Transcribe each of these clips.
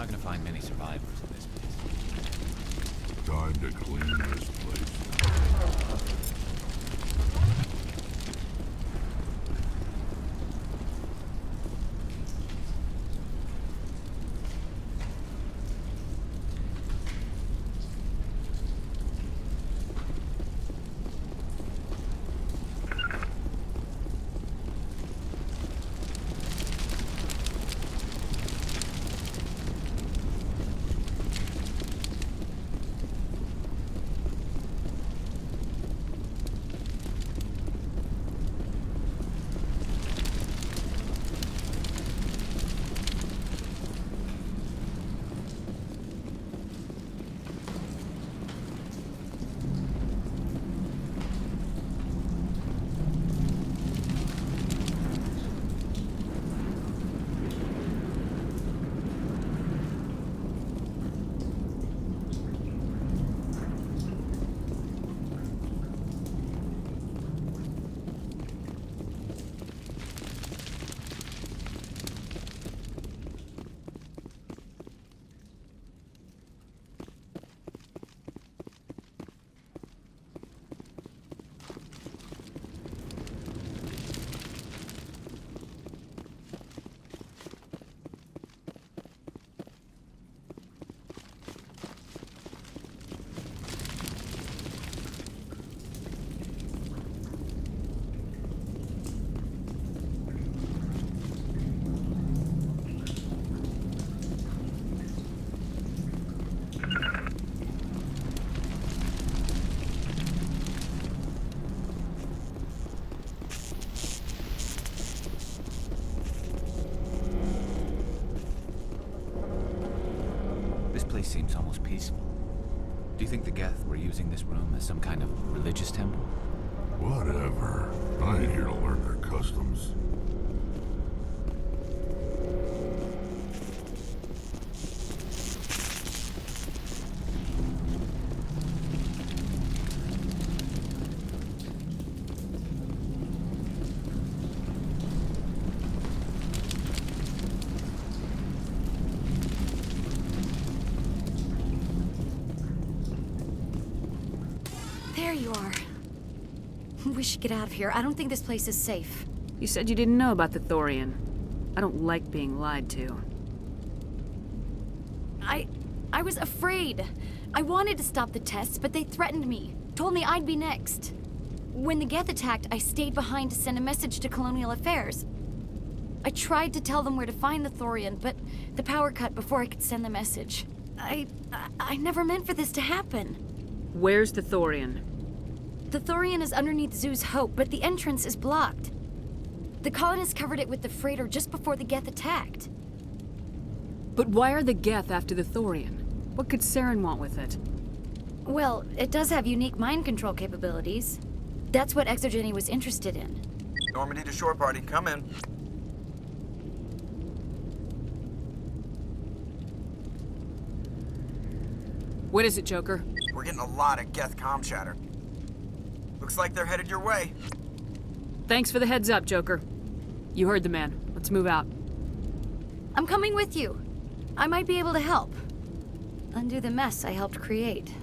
not gonna find many survivors in this place. Time to clean this place. This place seems almost peaceful. Do you think the Geth were using this room as some kind of religious temple? Whatever. I ain't here to learn their customs. There you are. We should get out of here. I don't think this place is safe. You said you didn't know about the Thorian. I don't like being lied to. I was afraid. I wanted to stop the tests, but they threatened me. Told me I'd be next. When the Geth attacked, I stayed behind to send a message to Colonial Affairs. I tried to tell them where to find the Thorian, but the power cut before I could send the message. I never meant for this to happen. Where's the Thorian? The Thorian is underneath Zoo's Hope, but the entrance is blocked. The colonists covered it with the freighter just before the Geth attacked. But why are the Geth after the Thorian? What could Saren want with it? Well, it does have unique mind control capabilities. That's what Exogeny was interested in. Normandy to shore party, come in. What is it, Joker? We're getting a lot of Geth comm chatter. Looks like they're headed your way. Thanks for the heads up, Joker. You heard the man. Let's move out. I'm coming with you. I might be able to help. Undo the mess I helped create.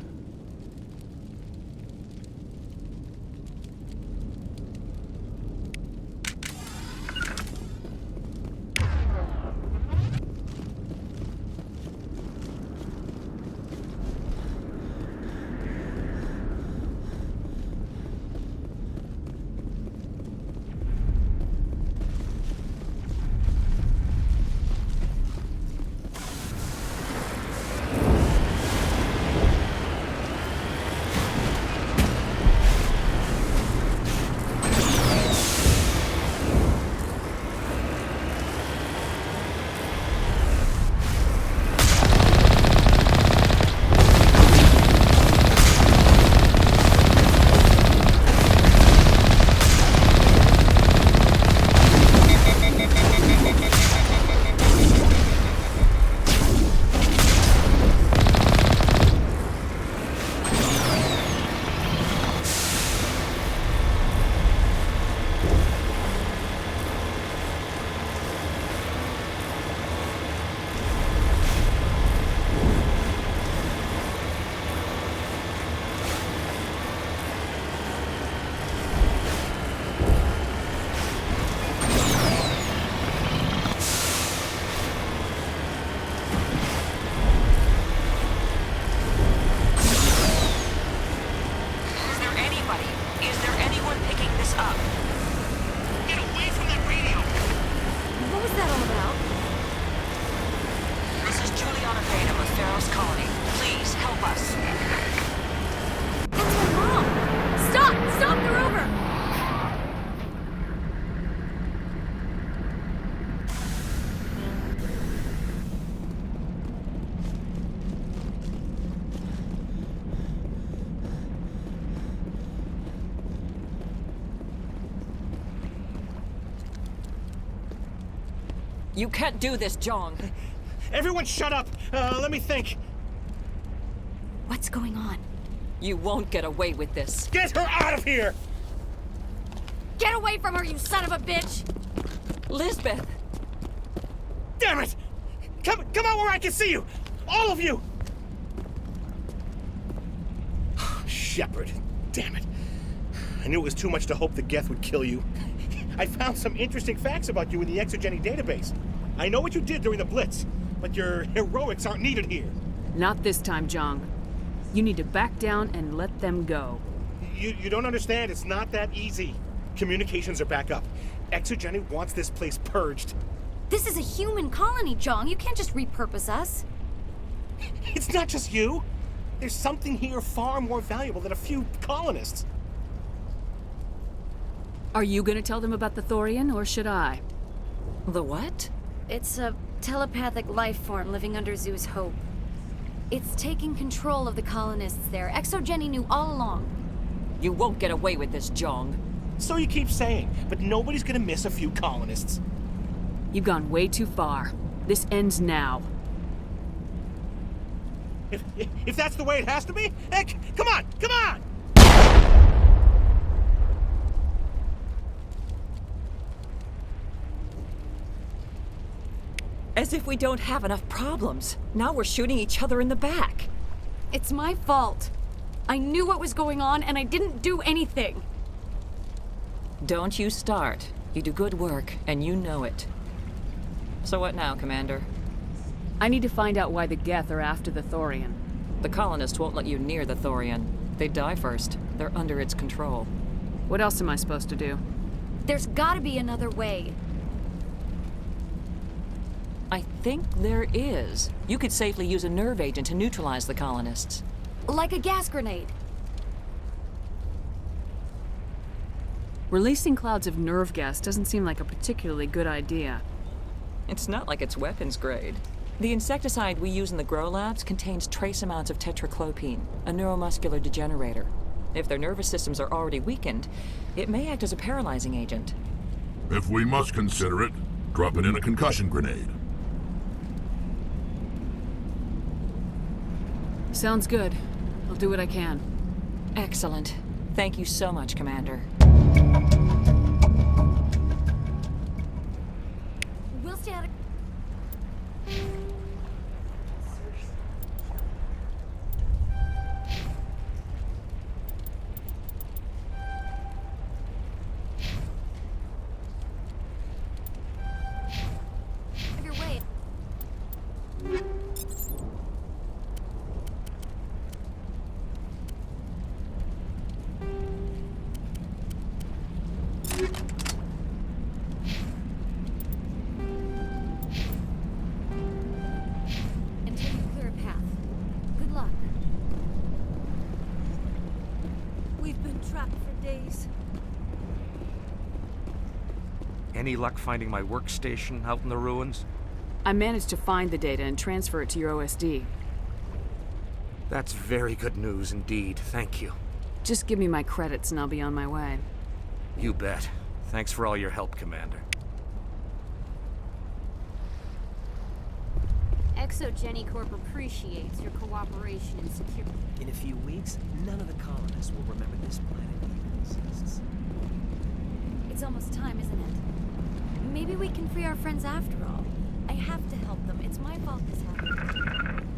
up. Get away from that radio! What was that all about? This is Juliana Beta with Pharaoh's Colony. Please help us. That's my mom! Stop! Stop the rover! You can't do this, Jong. Everyone shut up! Let me think. What's going on? You won't get away with this. Get her out of here! Get away from her, you son of a bitch! Lisbeth! Damn it! Come out where I can see you! All of you! Shepard, damn it. I knew it was too much to hope the Geth would kill you. I found some interesting facts about you in the Exogeny database. I know what you did during the Blitz, but your heroics aren't needed here. Not this time, Jong. You need to back down and let them go. You don't understand, it's not that easy. Communications are back up. Exogeny wants this place purged. This is a human colony, Jong. You can't just repurpose us. It's not just you. There's something here far more valuable than a few colonists. Are you gonna tell them about the Thorian, or should I? The what? It's a telepathic life form living under Zoo's Hope. It's taking control of the colonists there. Exogeny knew all along. You won't get away with this, Jong. So you keep saying, but nobody's gonna miss a few colonists. You've gone way too far. This ends now. If that's the way it has to be, heck, come on, come on! As if we don't have enough problems. Now we're shooting each other in the back. It's my fault. I knew what was going on and I didn't do anything. Don't you start. You do good work, and you know it. So what now, Commander? I need to find out why the Geth are after the Thorian. The colonists won't let you near the Thorian. They die first. They're under its control. What else am I supposed to do? There's gotta be another way. I think there is. You could safely use a nerve agent to neutralize the colonists. Like a gas grenade. Releasing clouds of nerve gas doesn't seem like a particularly good idea. It's not like it's weapons grade. The insecticide we use in the grow labs contains trace amounts of tetraclopine, a neuromuscular degenerator. If their nervous systems are already weakened, it may act as a paralyzing agent. If we must consider it, drop it in a concussion grenade. Sounds good. I'll do what I can. Excellent. Thank you so much, Commander. We'll stay out of... Of your way. Until you clear a path. Good luck. We've been trapped for days. Any luck finding my workstation out in the ruins? I managed to find the data and transfer it to your OSD. That's very good news indeed, thank you. Just give me my credits and I'll be on my way. You bet. Thanks for all your help, Commander. Exogeny Corp appreciates your cooperation and security. In a few weeks, none of the colonists will remember this planet even exists. It's almost time, isn't it? Maybe we can free our friends after all. I have to help them. It's my fault this happened.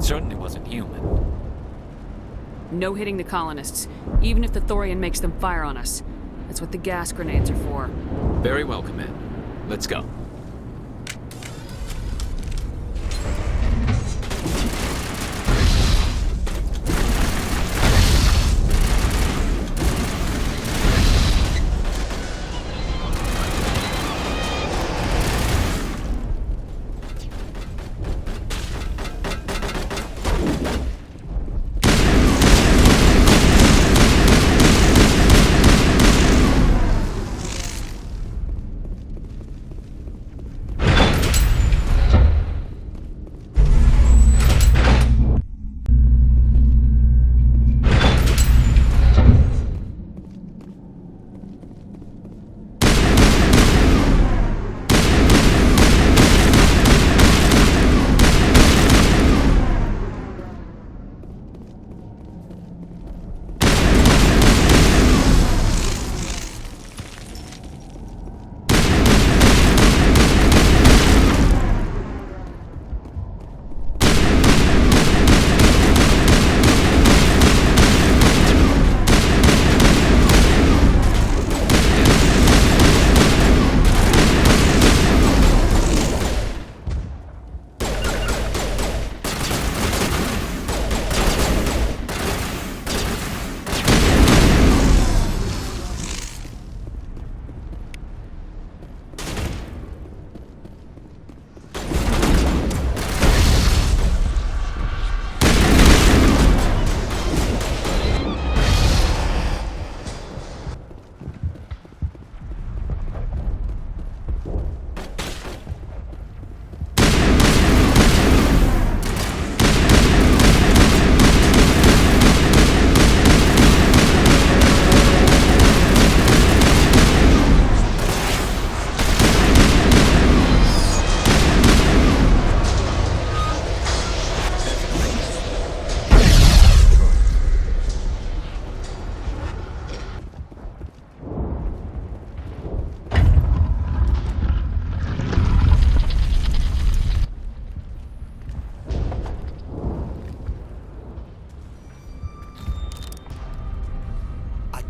certainly wasn't human. No hitting the colonists, even if the Thorian makes them fire on us. That's what the gas grenades are for. Very well, Command. Let's go.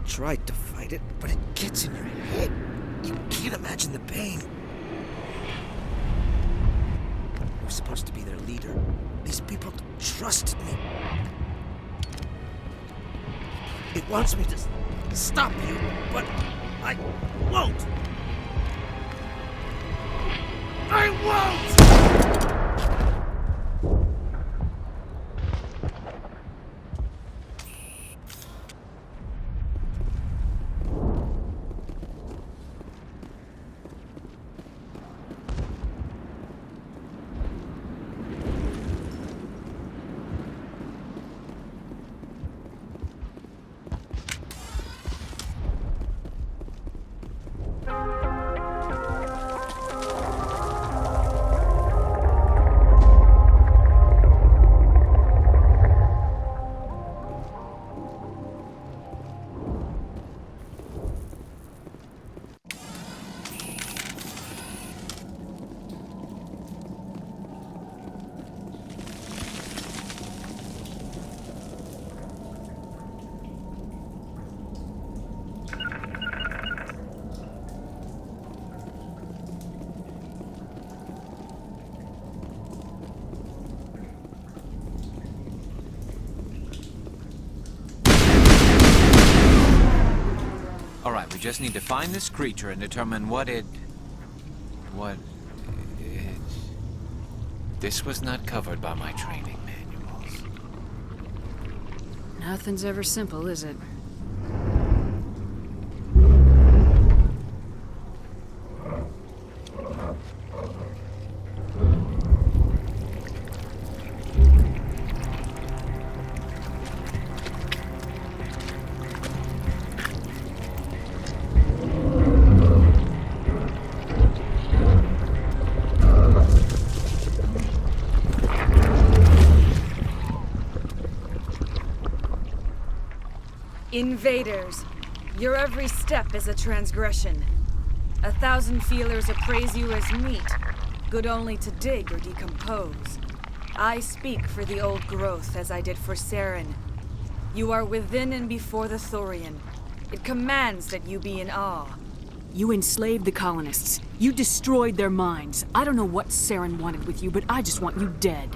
Tried to fight it, but it gets in your head. You can't imagine the pain. I was supposed to be their leader. These people trusted me. It wants me to stop you, but I won't. I won't! We just need to find this creature and determine what it... This was not covered by my training manuals. Nothing's ever simple, is it? Invaders, your every step is a transgression. 1,000 feelers appraise you as meat, good only to dig or decompose. I speak for the old growth as I did for Saren. You are within and before the Thorian. It commands that you be in awe. You enslaved the colonists. You destroyed their minds. I don't know what Saren wanted with you, but I just want you dead.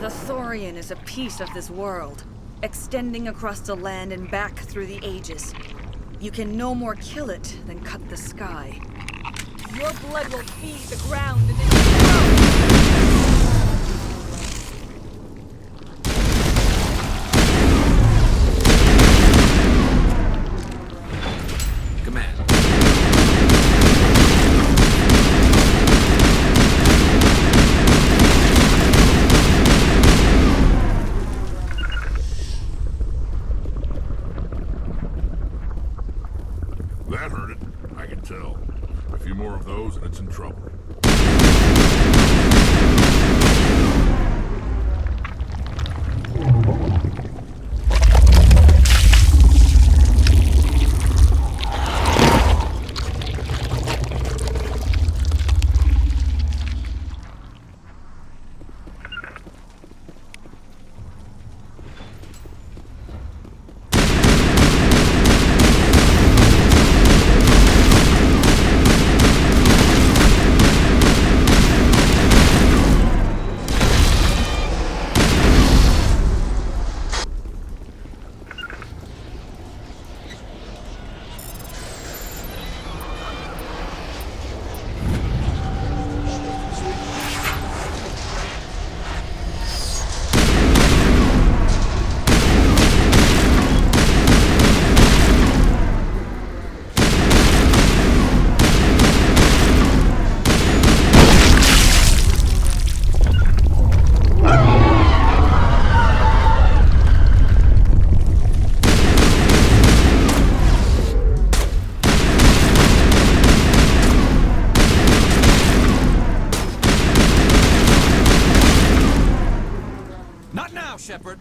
The Thorian is a piece of this world, extending across the land and back through the ages. You can no more kill it than cut the sky. Your blood will feed the ground and then Command. That hurt it. I can tell. A few more of those and it's in trouble. Not now, Shepard.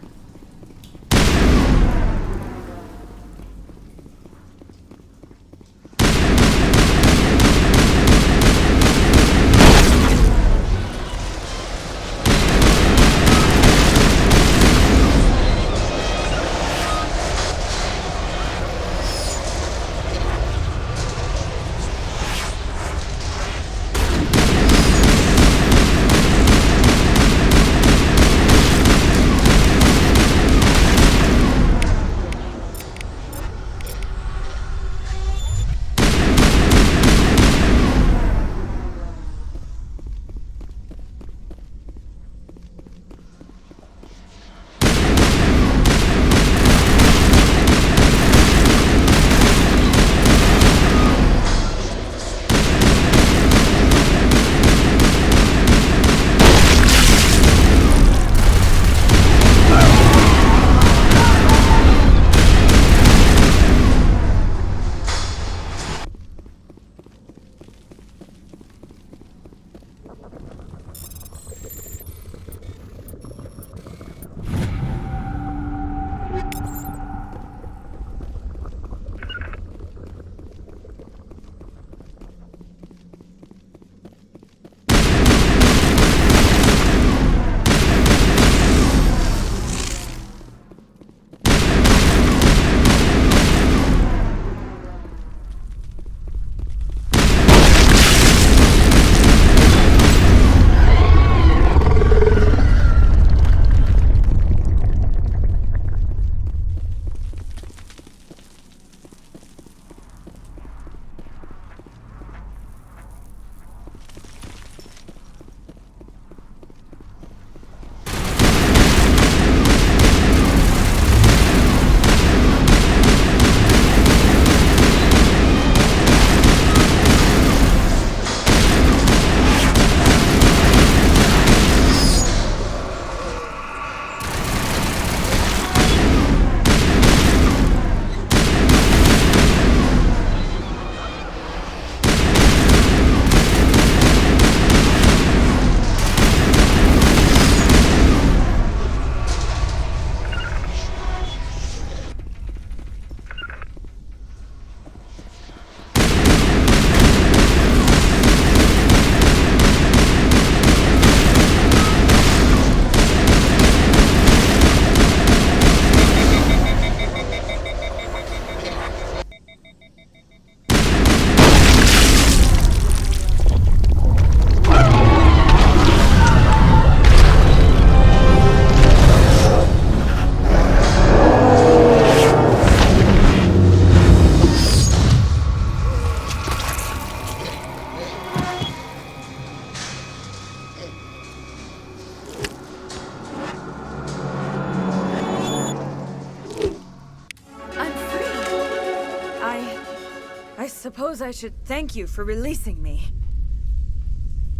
suppose I should thank you for releasing me.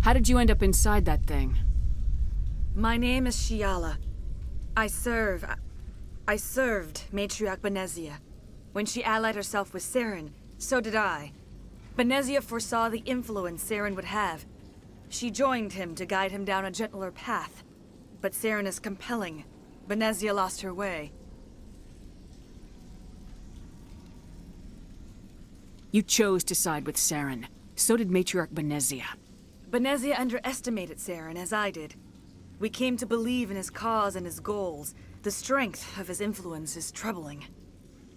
How did you end up inside that thing? My name is Shiala. I served Matriarch Benezia. When she allied herself with Saren, so did I. Benezia foresaw the influence Saren would have. She joined him to guide him down a gentler path. But Saren is compelling. Benezia lost her way. You chose to side with Saren. So did Matriarch Benezia. Benezia underestimated Saren, as I did. We came to believe in his cause and his goals. The strength of his influence is troubling.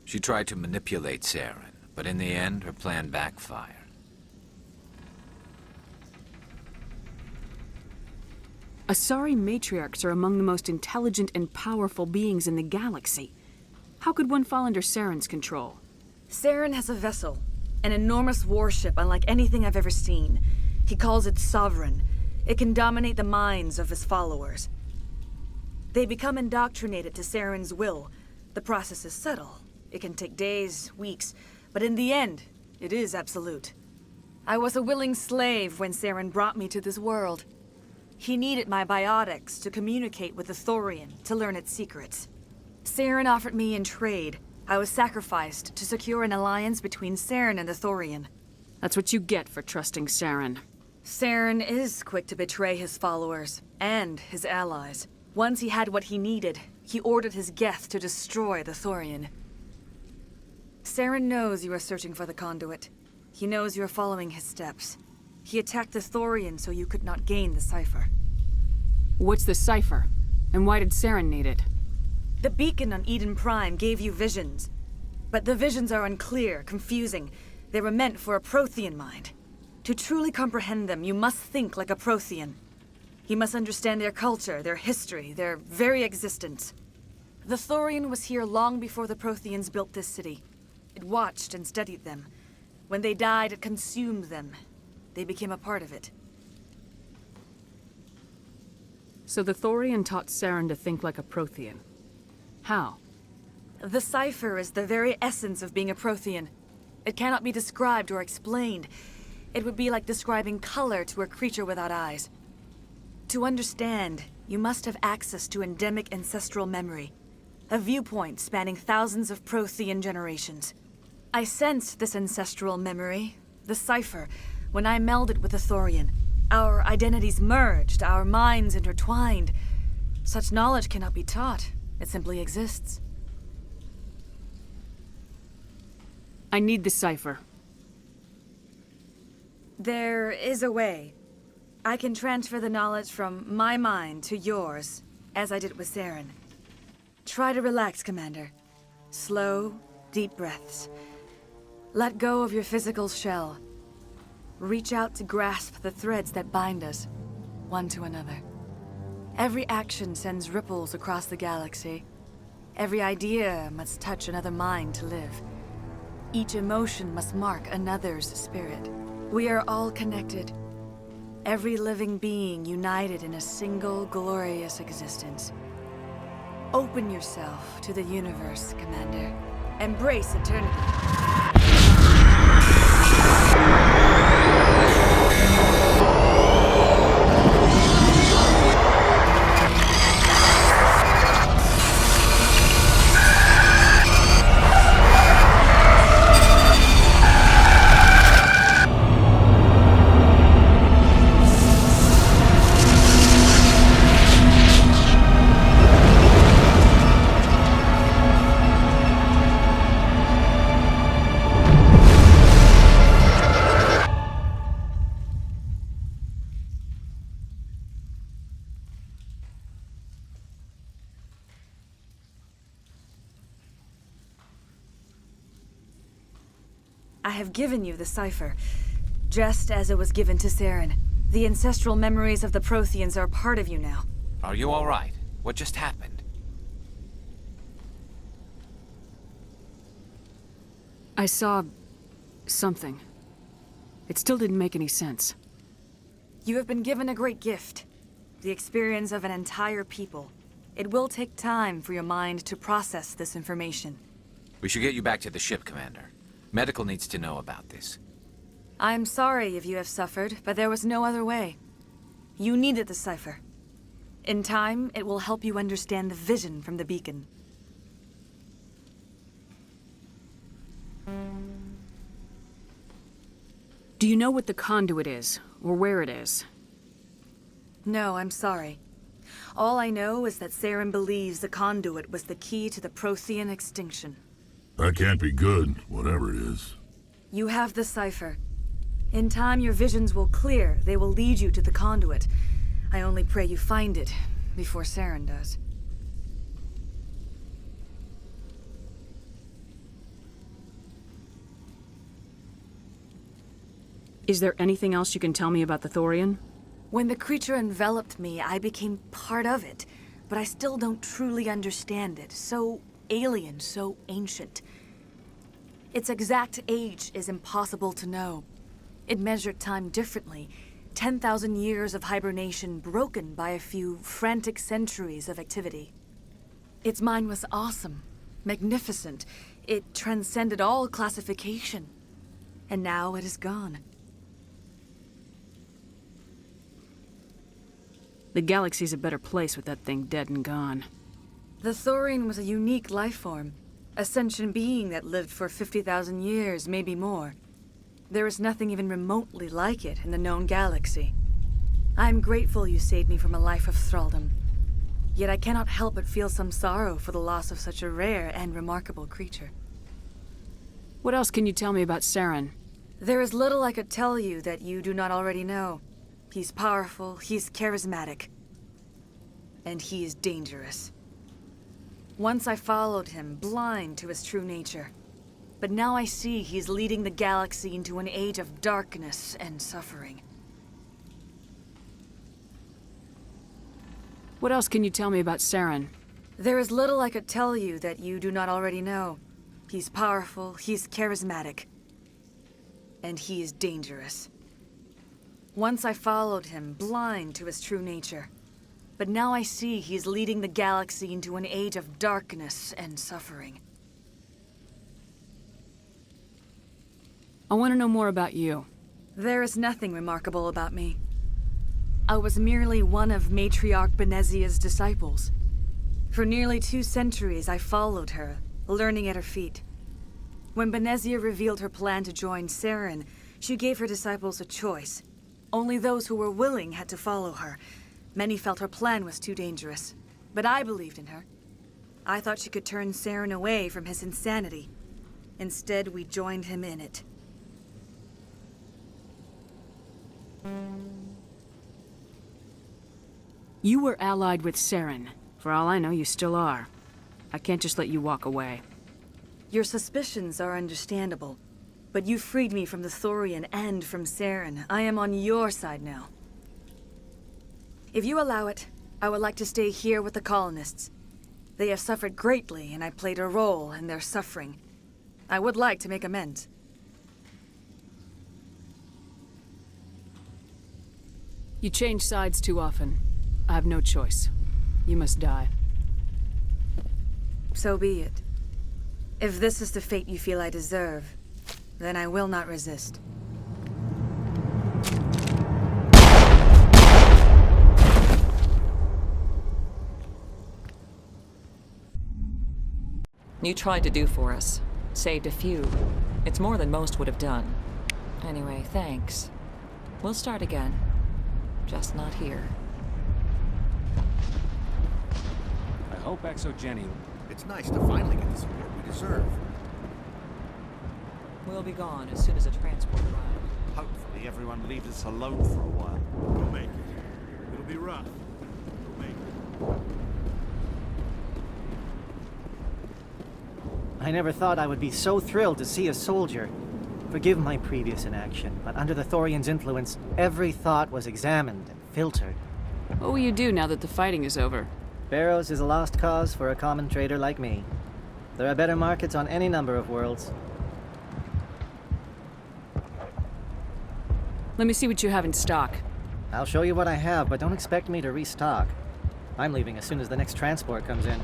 She tried to manipulate Saren, but in the end, her plan backfired. Asari matriarchs are among the most intelligent and powerful beings in the galaxy. How could one fall under Saren's control? Saren has a vessel, an enormous warship unlike anything I've ever seen. He calls it Sovereign. It can dominate the minds of his followers. They become indoctrinated to Saren's will. The process is subtle. It can take days, weeks, but in the end, it is absolute. I was a willing slave when Saren brought me to this world. He needed my biotics to communicate with the Thorian, to learn its secrets. Saren offered me in trade. I was sacrificed to secure an alliance between Saren and the Thorian. That's what you get for trusting Saren. Saren is quick to betray his followers, and his allies. Once he had what he needed, he ordered his Geth to destroy the Thorian. Saren knows you are searching for the Conduit. He knows you are following his steps. He attacked the Thorian so you could not gain the cipher. What's the cipher? And why did Saren need it? The beacon on Eden Prime gave you visions. But the visions are unclear, confusing. They were meant for a Prothean mind. To truly comprehend them, you must think like a Prothean. You must understand their culture, their history, their very existence. The Thorian was here long before the Protheans built this city. It watched and studied them. When they died, it consumed them. They became a part of it. So the Thorian taught Saren to think like a Prothean. How? The cipher is the very essence of being a Prothean. It cannot be described or explained. It would be like describing color to a creature without eyes. To understand, you must have access to endemic ancestral memory, a viewpoint spanning thousands of Prothean generations. I sensed this ancestral memory, the cipher, when I melded with the Thorian. Our identities merged, our minds intertwined. Such knowledge cannot be taught. It simply exists. I need the cipher. There is a way. I can transfer the knowledge from my mind to yours, as I did with Saren. Try to relax, Commander. Slow, deep breaths. Let go of your physical shell. Reach out to grasp the threads that bind us, one to another. Every action sends ripples across the galaxy. Every idea must touch another mind to live. Each emotion must mark another's spirit. We are all connected. Every living being united in a single glorious existence. Open yourself to the universe, Commander. Embrace eternity. I have given you the cipher, just as it was given to Saren. The ancestral memories of the Protheans are part of you now. Are you all right? What just happened? I saw something. It still didn't make any sense. You have been given a great gift. The experience of an entire people. It will take time for your mind to process this information. We should get you back to the ship, Commander. Medical needs to know about this. I'm sorry if you have suffered, but there was no other way. You needed the cipher. In time, it will help you understand the vision from the beacon. Do you know what the conduit is, or where it is? No, I'm sorry. All I know is that Saren believes the conduit was the key to the Prothean extinction. That can't be good, whatever it is. You have the cipher. In time, your visions will clear. They will lead you to the conduit. I only pray you find it before Saren does. Is there anything else you can tell me about the Thorian? When the creature enveloped me, I became part of it, but I still don't truly understand it. So alien, so ancient. Its exact age is impossible to know. It measured time differently. 10,000 years of hibernation broken by a few frantic centuries of activity. Its mind was awesome, magnificent. It transcended all classification. And now it is gone. The galaxy's a better place with that thing dead and gone. The Thorian was a unique life form. A sentient being that lived for 50,000 years, maybe more. There is nothing even remotely like it in the known galaxy. I'm grateful you saved me from a life of thraldom. Yet I cannot help but feel some sorrow for the loss of such a rare and remarkable creature. What else can you tell me about Saren? There is little I could tell you that you do not already know. He's powerful, he's charismatic, and he is dangerous. Once I followed him, blind to his true nature. But now I see he's leading the galaxy into an age of darkness and suffering. What else can you tell me about Saren? There is little I could tell you that you do not already know. He's powerful, he's charismatic, and he is dangerous. Once I followed him, blind to his true nature. But now I see he's leading the galaxy into an age of darkness and suffering. I want to know more about you. There is nothing remarkable about me. I was merely one of Matriarch Benezia's disciples. For nearly 2 centuries I followed her, learning at her feet. When Benezia revealed her plan to join Saren, she gave her disciples a choice. Only those who were willing had to follow her. Many felt her plan was too dangerous, but I believed in her. I thought she could turn Saren away from his insanity. Instead, we joined him in it. You were allied with Saren. For all I know, you still are. I can't just let you walk away. Your suspicions are understandable, but you freed me from the Thorian and from Saren. I am on your side now. If you allow it, I would like to stay here with the colonists. They have suffered greatly, and I played a role in their suffering. I would like to make amends. You change sides too often. I have no choice. You must die. So be it. If this is the fate you feel I deserve, then I will not resist. You tried to do for us. Saved a few. It's more than most would have done. Anyway, thanks. We'll start again. Just not here. I hope Exogeny... It's nice to finally get the support we deserve. We'll be gone as soon as a transport arrives. Hopefully everyone leaves us alone for a while. We'll make it. It'll be rough. We'll make it. I never thought I would be so thrilled to see a soldier. Forgive my previous inaction, but under the Thorian's influence, every thought was examined and filtered. What will you do now that the fighting is over? Barrows is a lost cause for a common trader like me. There are better markets on any number of worlds. Let me see what you have in stock. I'll show you what I have, but don't expect me to restock. I'm leaving as soon as the next transport comes in.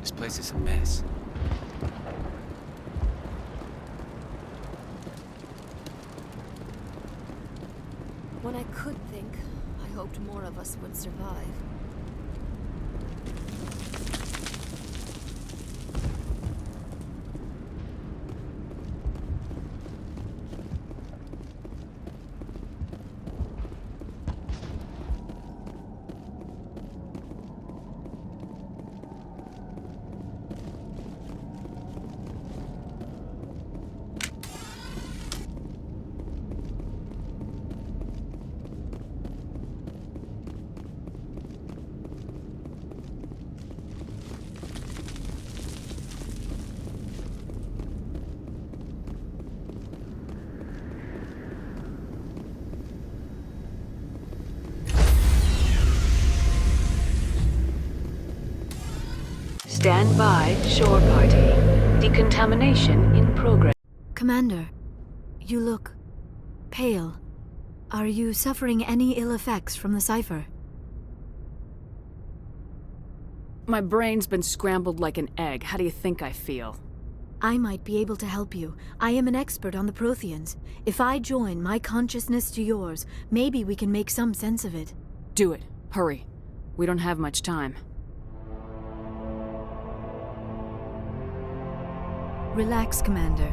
This place is a mess. When I could think, I hoped more of us would survive. Stand by, shore party. Decontamination in progress. Commander, you look pale. Are you suffering any ill effects from the cipher? My brain's been scrambled like an egg. How do you think I feel? I might be able to help you. I am an expert on the Protheans. If I join my consciousness to yours, maybe we can make some sense of it. Do it. Hurry. We don't have much time. Relax, Commander.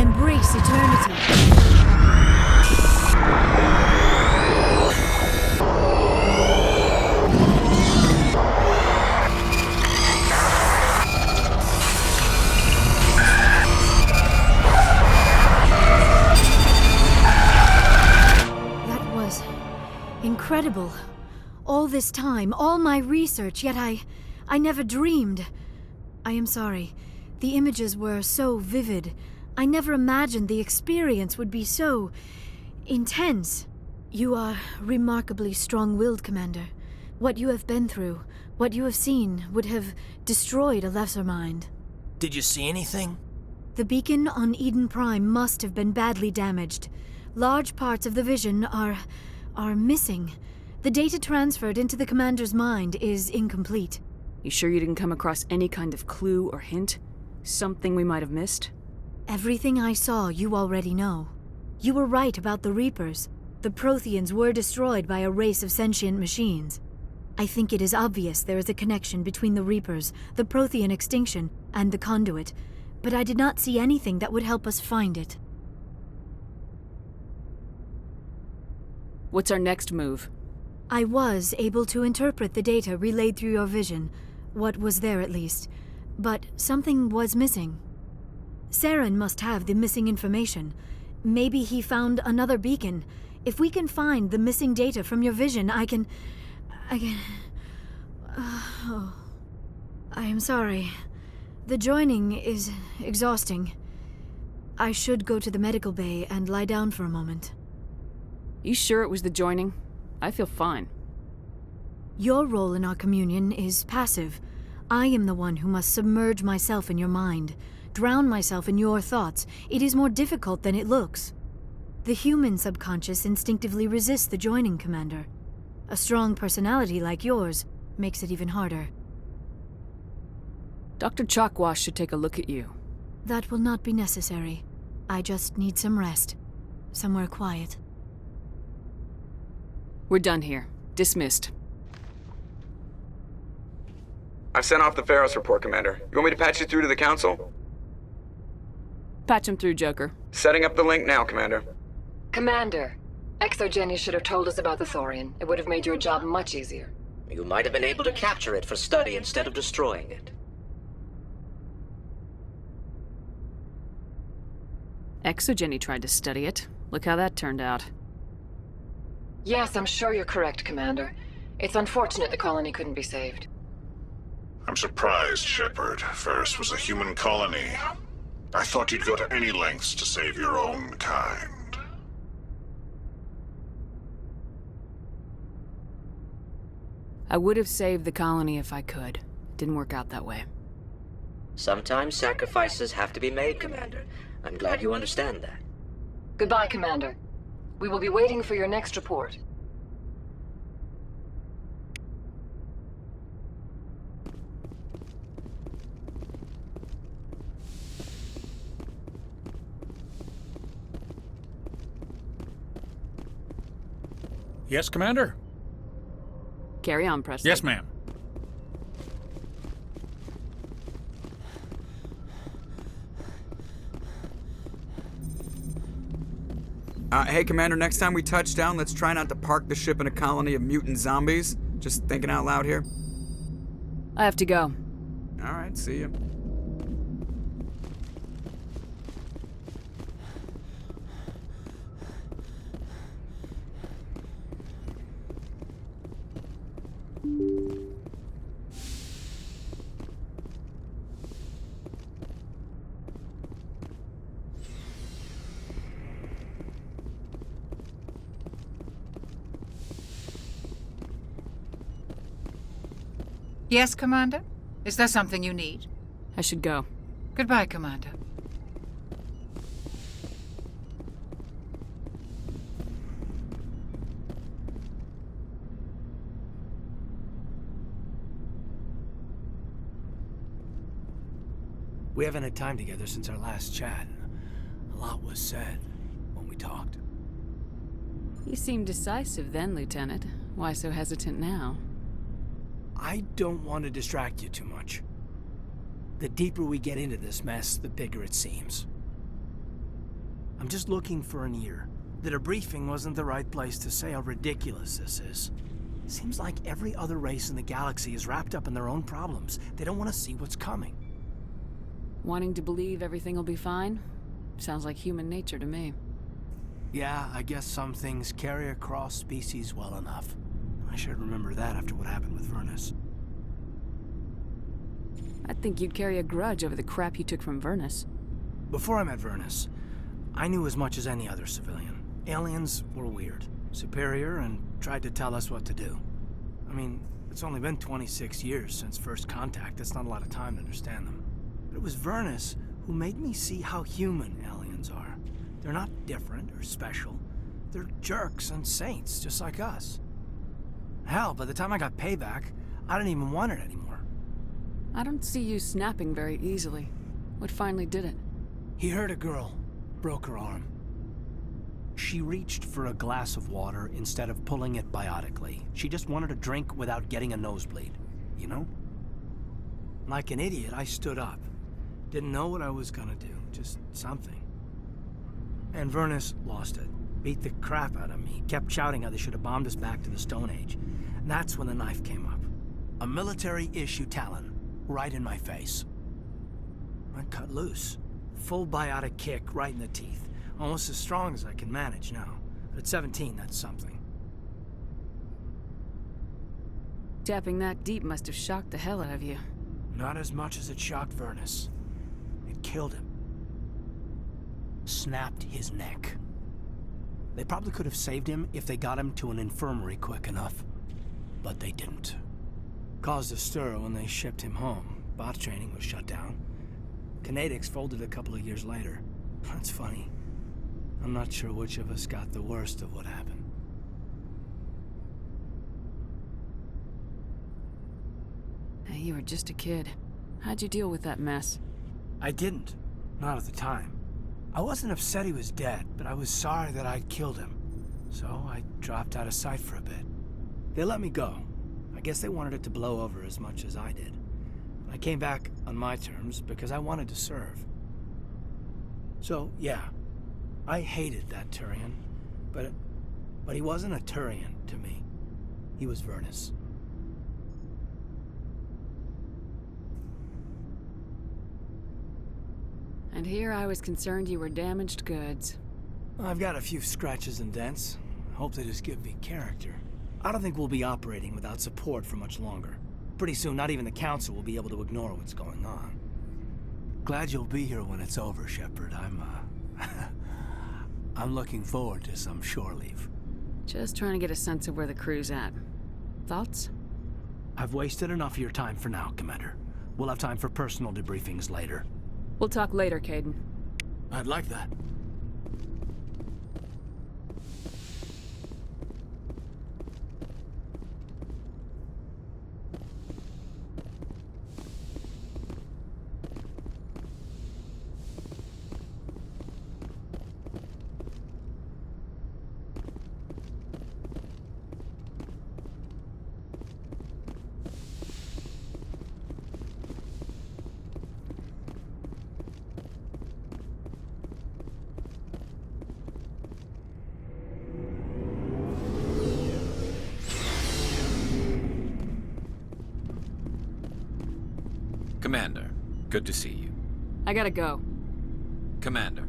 Embrace eternity. That was incredible. All this time, all my research, yet I never dreamed. I am sorry. The images were so vivid. I never imagined the experience would be so intense. You are remarkably strong-willed, Commander. What you have been through, what you have seen, would have destroyed a lesser mind. Did you see anything? The beacon on Eden Prime must have been badly damaged. Large parts of the vision are missing. The data transferred into the Commander's mind is incomplete. You sure you didn't come across any kind of clue or hint? Something we might have missed? Everything I saw, you already know. You were right about the Reapers. The Protheans were destroyed by a race of sentient machines. I think it is obvious there is a connection between the Reapers, the Prothean extinction, and the Conduit, but I did not see anything that would help us find it. What's our next move? I was able to interpret the data relayed through your vision, what was there at least, but something was missing. Saren must have the missing information. Maybe he found another beacon. If we can find the missing data from your vision, I can... I am sorry. The joining is exhausting. I should go to the medical bay and lie down for a moment. You sure it was the joining? I feel fine. Your role in our communion is passive. I am the one who must submerge myself in your mind, drown myself in your thoughts. It is more difficult than it looks. The human subconscious instinctively resists the joining, Commander. A strong personality like yours makes it even harder. Dr. Chakwas should take a look at you. That will not be necessary. I just need some rest. Somewhere quiet. We're done here. Dismissed. I've sent off the Pharos report, Commander. You want me to patch you through to the Council? Patch him through, Joker. Setting up the link now, Commander. Commander, ExoGeni should have told us about the Thorian. It would have made your job much easier. You might have been able to capture it for study instead of destroying it. ExoGeni tried to study it. Look how that turned out. Yes, I'm sure you're correct, Commander. It's unfortunate the colony couldn't be saved. I'm surprised, Shepard. Ferris was a human colony. I thought you'd go to any lengths to save your own kind. I would have saved the colony if I could. It didn't work out that way. Sometimes sacrifices have to be made, Commander. I'm glad you understand that. Goodbye, Commander. We will be waiting for your next report. Yes, Commander? Carry on, Preston. Yes, ma'am. Hey, Commander, next time we touch down, let's try not to park the ship in a colony of mutant zombies. Just thinking out loud here. I have to go. All right, see you. Yes, Commander? Is there something you need? I should go. Goodbye, Commander. We haven't had time together since our last chat. A lot was said when we talked. You seemed decisive then, Lieutenant. Why so hesitant now? I don't want to distract you too much. The deeper we get into this mess, the bigger it seems. I'm just looking for an ear. The debriefing wasn't the right place to say how ridiculous this is. Seems like every other race in the galaxy is wrapped up in their own problems. They don't want to see what's coming. Wanting to believe everything will be fine? Sounds like human nature to me. Yeah, I guess some things carry across species well enough. I should remember that after what happened with Vernus. I think you'd carry a grudge over the crap you took from Vernus. Before I met Vernus, I knew as much as any other civilian. Aliens were weird, superior, and tried to tell us what to do. I mean, it's only been 26 years since first contact. That's not a lot of time to understand them. But it was Vernus who made me see how human aliens are. They're not different or special. They're jerks and saints, just like us. Hell, by the time I got payback, I didn't even want it anymore. I don't see you snapping very easily. What finally did it? He hurt a girl, broke her arm. She reached for a glass of water instead of pulling it biotically. She just wanted a drink without getting a nosebleed, you know? Like an idiot, I stood up. Didn't know what I was gonna do, just something. And Vernus lost it. beat the crap out of me, kept shouting how they should have bombed us back to the Stone Age. And that's when the knife came up. A military-issue Talon, right in my face. I cut loose. Full biotic kick right in the teeth. Almost as strong as I can manage now. But at 17, that's something. Tapping that deep must have shocked the hell out of you. Not as much as it shocked Vernus. It killed him. Snapped his neck. They probably could have saved him if they got him to an infirmary quick enough. But they didn't. Caused a stir when they shipped him home. Bot training was shut down. Kinetics folded a couple of years later. That's funny. I'm not sure which of us got the worst of what happened. Hey, you were just a kid. How'd you deal with that mess? I didn't. Not at the time. I wasn't upset he was dead, but I was sorry that I'd killed him. So I dropped out of sight for a bit. They let me go. I guess they wanted it to blow over as much as I did. I came back on my terms because I wanted to serve. So, yeah, I hated that Turian, but he wasn't a Turian to me. He was Vernus. And here I was concerned you were damaged goods. I've got a few scratches and dents. I hope they just give me character. I don't think we'll be operating without support for much longer. Pretty soon, not even the Council will be able to ignore what's going on. Glad you'll be here when it's over, Shepard. I'm looking forward to some shore leave. Just trying to get a sense of where the crew's at. Thoughts? I've wasted enough of your time for now, Commander. We'll have time for personal debriefings later. We'll talk later, Kaidan. I'd like that. Commander, good to see you. I gotta go. Commander.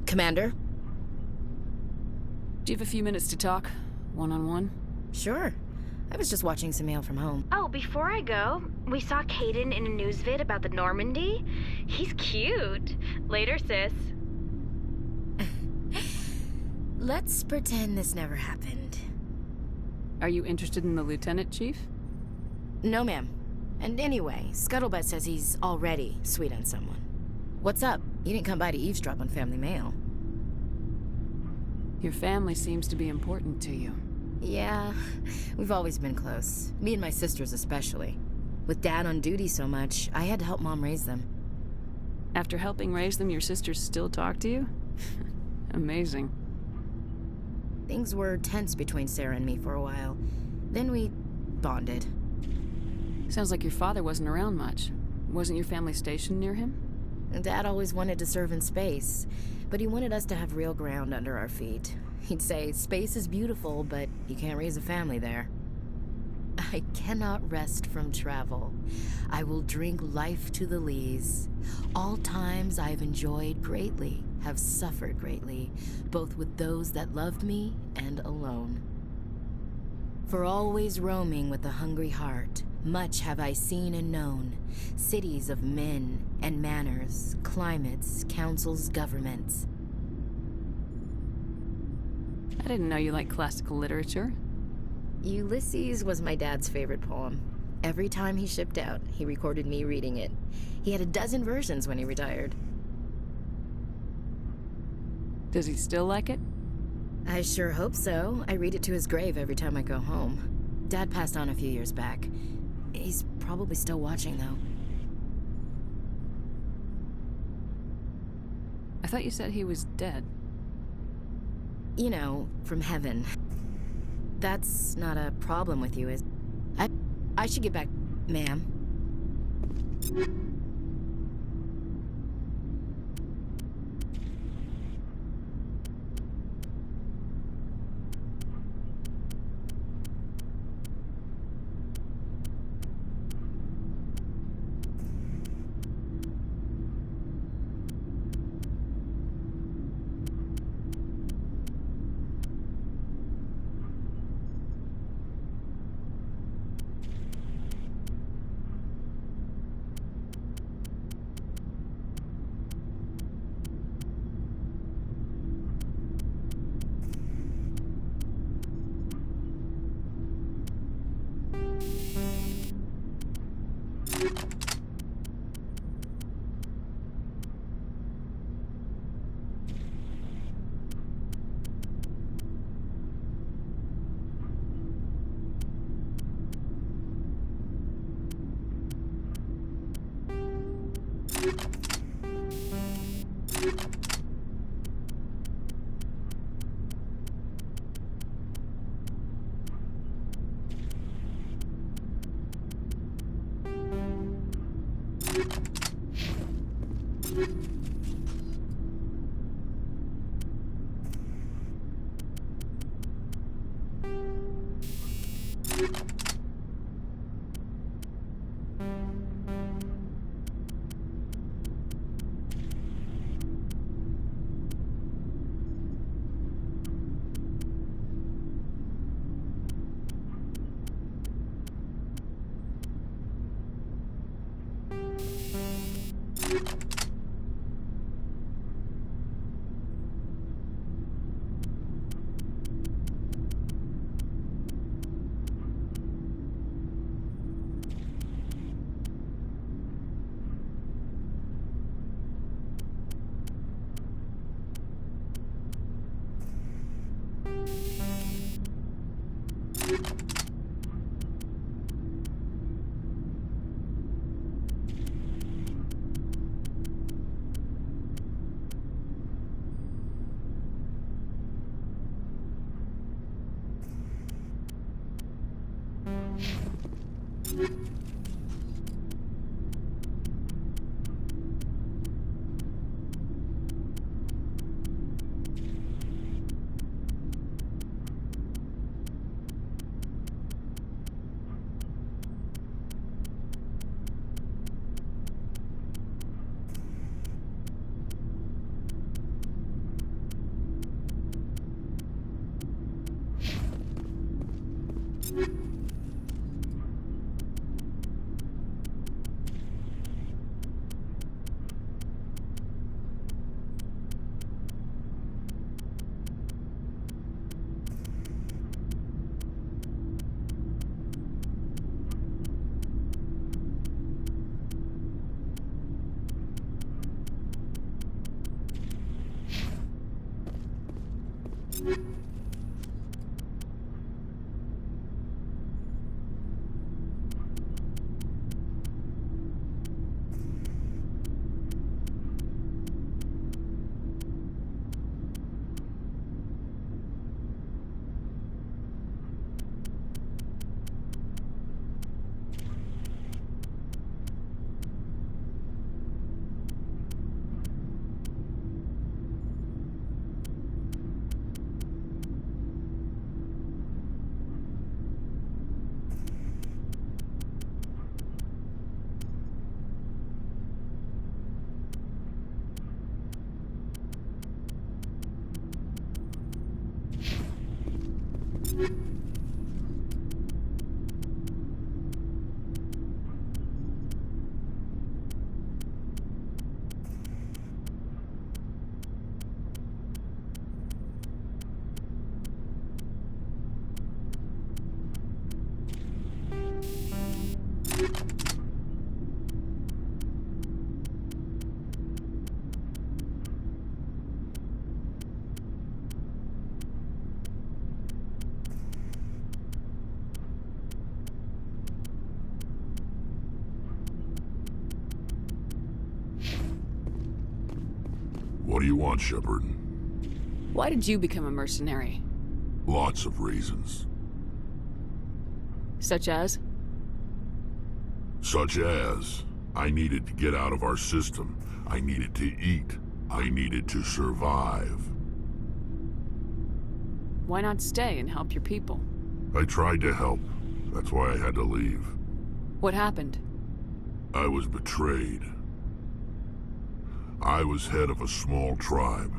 Commander? Do you have a few minutes to talk? One-on-one? Sure. I was just watching some mail from home. Oh, before I go, we saw Kaidan in a news vid about the Normandy. He's cute. Later, sis. Let's pretend this never happened. Are you interested in the Lieutenant, Chief? No, ma'am. And anyway, Scuttlebutt says he's already sweet on someone. What's up? You didn't come by to eavesdrop on family mail. Your family seems to be important to you. Yeah, we've always been close. Me and my sisters especially. With Dad on duty so much, I had to help Mom raise them. After helping raise them, your sisters still talk to you? Amazing. Things were tense between Sarah and me for a while. Then we bonded. Sounds like your father wasn't around much. Wasn't your family stationed near him? Dad always wanted to serve in space, but he wanted us to have real ground under our feet. He'd say, space is beautiful, but you can't raise a family there. I cannot rest from travel. I will drink life to the lees. All times I have enjoyed greatly, have suffered greatly, both with those that loved me and alone. For always roaming with a hungry heart, much have I seen and known, cities of men and manners, climates, councils, governments. I didn't know you liked classical literature. Ulysses was my dad's favorite poem. Every time he shipped out, he recorded me reading it. He had a dozen versions when he retired. Does he still like it? I sure hope so. I read it to his grave every time I go home. Dad passed on a few years back. He's probably still watching, though. I thought you said he was dead. You know, from heaven. That's not a problem with you, is it? I should get back, ma'am. What do you want, Shepard? Why did you become a mercenary? Lots of reasons. Such as? Such as, I needed to get out of our system. I needed to eat. I needed to survive. Why not stay and help your people? I tried to help. That's why I had to leave. What happened? I was betrayed. I was head of a small tribe.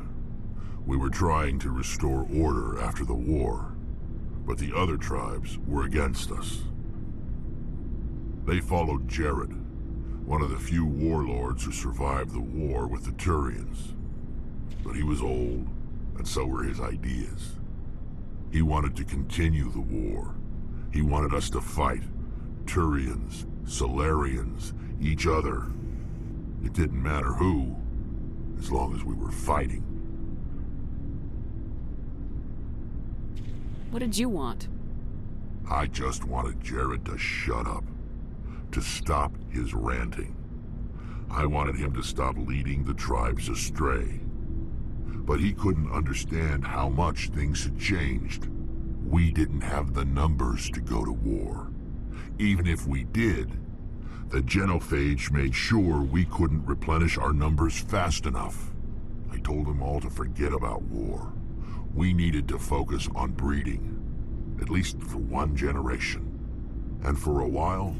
We were trying to restore order after the war, but the other tribes were against us. They followed Jared, one of the few warlords who survived the war with the Turians. But he was old, and so were his ideas. He wanted to continue the war. He wanted us to fight. Turians, Solarians, each other. It didn't matter who, as long as we were fighting. What did you want? I just wanted Jared to shut up, to stop his ranting. I wanted him to stop leading the tribes astray. But he couldn't understand how much things had changed. We didn't have the numbers to go to war. Even if we did, The genophage made sure we couldn't replenish our numbers fast enough. I told them all to forget about war. We needed to focus on breeding, at least for one generation. And for a while,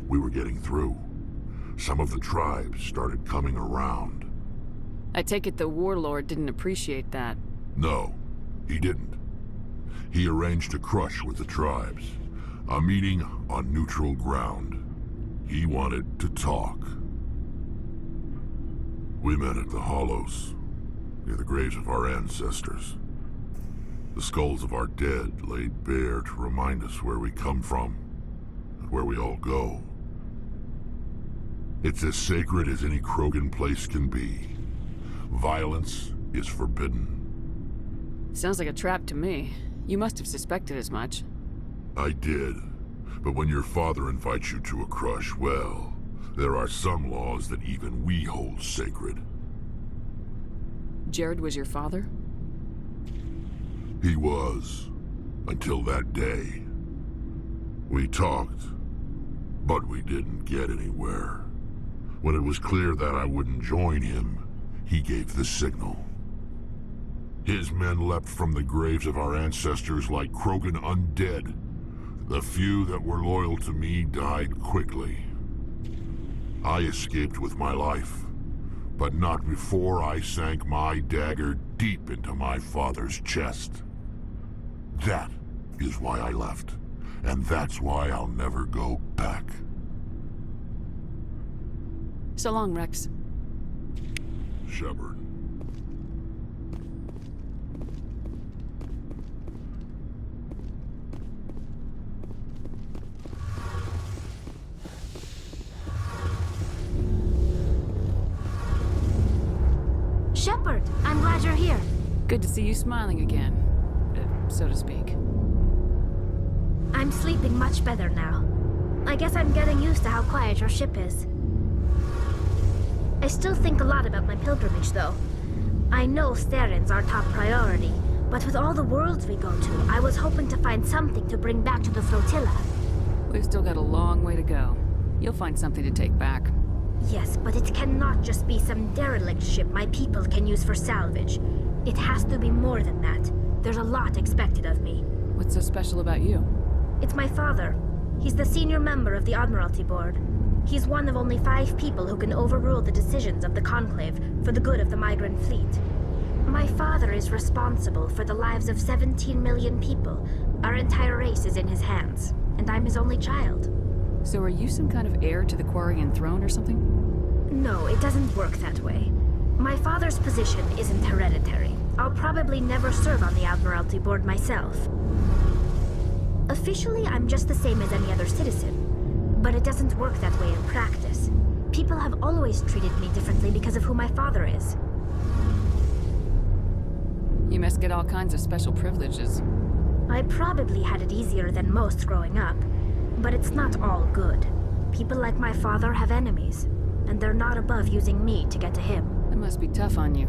we were getting through. Some of the tribes started coming around. I take it the warlord didn't appreciate that. No, he didn't. He arranged a crush with the tribes. A meeting on neutral ground. He wanted to talk. We met at the Hollows, near the graves of our ancestors. The skulls of our dead laid bare to remind us where we come from, and where we all go. It's as sacred as any Krogan place can be. Violence is forbidden. Sounds like a trap to me. You must have suspected as much. I did. But when your father invites you to a crush, well, there are some laws that even we hold sacred. Jared was your father? He was. Until that day. We talked, but we didn't get anywhere. When it was clear that I wouldn't join him, he gave the signal. His men leapt from the graves of our ancestors like Krogan undead. The few that were loyal to me died quickly. I escaped with my life, but not before I sank my dagger deep into my father's chest. That is why I left, and that's why I'll never go back. So long, Rex. Shepard. Shepard, I'm glad you're here. Good to see you smiling again, so to speak. I'm sleeping much better now. I guess I'm getting used to how quiet your ship is. I still think a lot about my pilgrimage, though. I know Steren's our top priority, but with all the worlds we go to, I was hoping to find something to bring back to the flotilla. We've still got a long way to go. You'll find something to take back. Yes, but it cannot just be some derelict ship my people can use for salvage. It has to be more than that. There's a lot expected of me. What's so special about you? It's my father. He's the senior member of the Admiralty Board. He's one of only 5 people who can overrule the decisions of the Conclave for the good of the migrant fleet. My father is responsible for the lives of 17 million people. Our entire race is in his hands, and I'm his only child. So are you some kind of heir to the Quarian throne or something? No, it doesn't work that way. My father's position isn't hereditary. I'll probably never serve on the Admiralty Board myself. Officially, I'm just the same as any other citizen. But it doesn't work that way in practice. People have always treated me differently because of who my father is. You must get all kinds of special privileges. I probably had it easier than most growing up. But it's not all good. People like my father have enemies, and they're not above using me to get to him. It must be tough on you.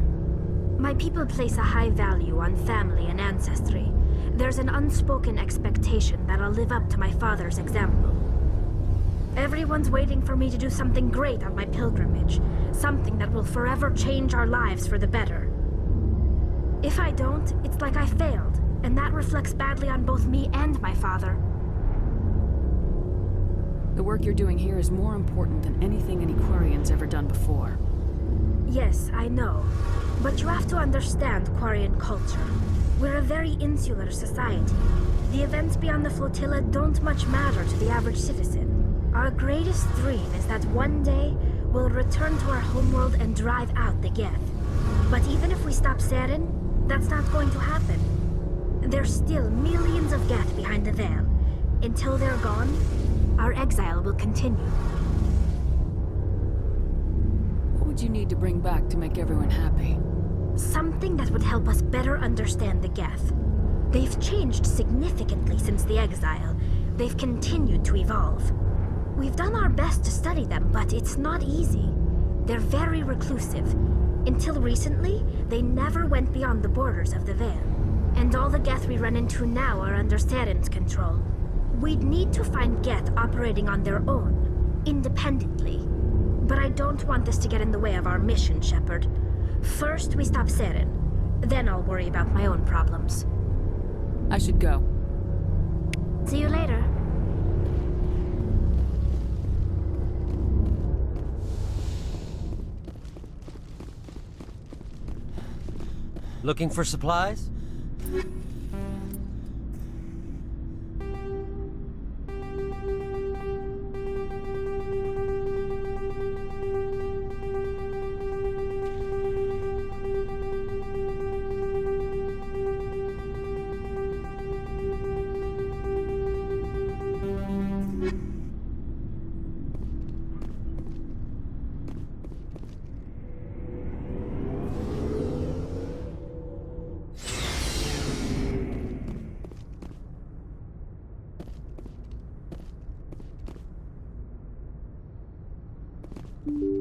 My people place a high value on family and ancestry. There's an unspoken expectation that I'll live up to my father's example. Everyone's waiting for me to do something great on my pilgrimage, something that will forever change our lives for the better. If I don't, it's like I failed, and that reflects badly on both me and my father. The work you're doing here is more important than anything any Quarian's ever done before. Yes, I know. But you have to understand Quarian culture. We're a very insular society. The events beyond the flotilla don't much matter to the average citizen. Our greatest dream is that one day we'll return to our homeworld and drive out the Geth. But even if we stop Saren, that's not going to happen. There's still millions of Geth behind the veil. Until they're gone, our exile will continue. What would you need to bring back to make everyone happy? Something that would help us better understand the Geth. They've changed significantly since the exile. They've continued to evolve. We've done our best to study them, but it's not easy. They're very reclusive. Until recently, they never went beyond the borders of the Veil. And all the Geth we run into now are under Saren's control. We'd need to find Geth operating on their own. independently. But I don't want this to get in the way of our mission, Shepard. First, we stop Saren. Then I'll worry about my own problems. I should go. See you later. Looking for supplies? you